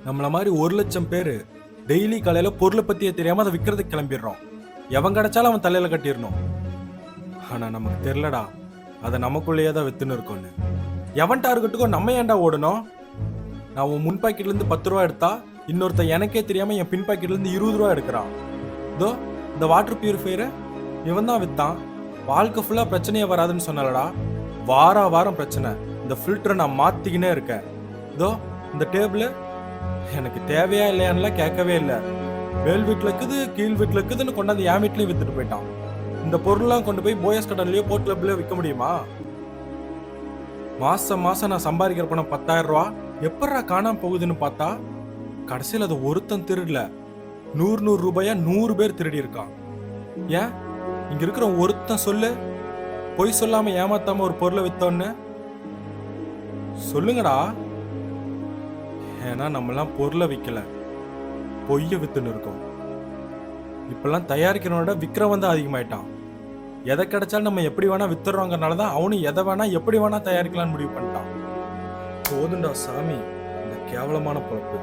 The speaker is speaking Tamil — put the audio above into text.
நம்மள மாதிரி 1,00,000 பேரு டெய்லி காலையில பொருளை பத்தியே தெரியாம அதை விற்கிறதுக்கு கிளம்பிடுறோம். எவன் கிடைச்சாலும் அவன் தலையில கட்டிடணும். ஆனா நமக்கு தெரியலடா, அதை நமக்குள்ளேயே தான் வித்துன்னு இருக்கோன்னு. எவன் டார்கெட்டுக்கோ நம்ம ஏன்டா ஓடணும்? நான் உன் முன் பாக்கெட்ல இருந்து 10 ரூபா எடுத்தா இன்னொருத்த எனக்கே தெரியாம என் பின் பாக்கெட்ல இருந்து 20 ரூபா எடுக்கிறான். இதோ இந்த வாட்டர் பியூரிஃபையரை இவன் தான் வித்தான். வாழ்க்கை ஃபுல்லா பிரச்சனையே வராதுன்னு சொன்னாலடா, வாரம் பிரச்சனை. இந்த ஃபில்டரை நான் மாத்திக்கினே இருக்கேன். இதோ இந்த டேபிள் எனக்கு தேவையா இல்லையான்லாம் கேட்கவே இல்லை. மேல் வீட்டில் இருக்குது, கீழ் வீட்டில் இருக்குதுன்னு கொண்டாந்து என் வீட்லயும் வித்துட்டு போயிட்டான். இந்த பொருள்லாம் கொண்டு போய் போயஸ் கடன்லயோ போர்ட் கிளப்லயோ விற்க முடியுமா? மாசம் நான் சம்பாதிக்கிற பணம் 10,000 ரூபா எப்படா காணாம போகுதுன்னு பார்த்தா கடைசியில் அது ஒருத்தன் திருடல, 100 ரூபாயா 100 பேர் திருடி இருக்கான். ஏன் இங்க இருக்கிற ஒருத்தன் சொல்லு, பொய் சொல்லாம ஏமாத்தாம ஒரு பொருளை வித்தோன்னு சொல்லுங்கடா. ஏன்னா நம்மலாம் பொருளை விற்கல, பொய்ய வித்துன்னு இருக்கோம். இப்பெல்லாம் தயாரிக்கிறவனோட விற்கிறவன் தான் அதிகமாயிட்டான். எதை கிடைச்சாலும் நம்ம எப்படி வேணா வித்துறோங்கிறனாலதான் அவனும் எதை வேணா எப்படி வேணா தயாரிக்கலாம்னு முடிவு பண்ணிட்டான். போதுண்டா சாமி இந்த கேவலமான பொழப்பு.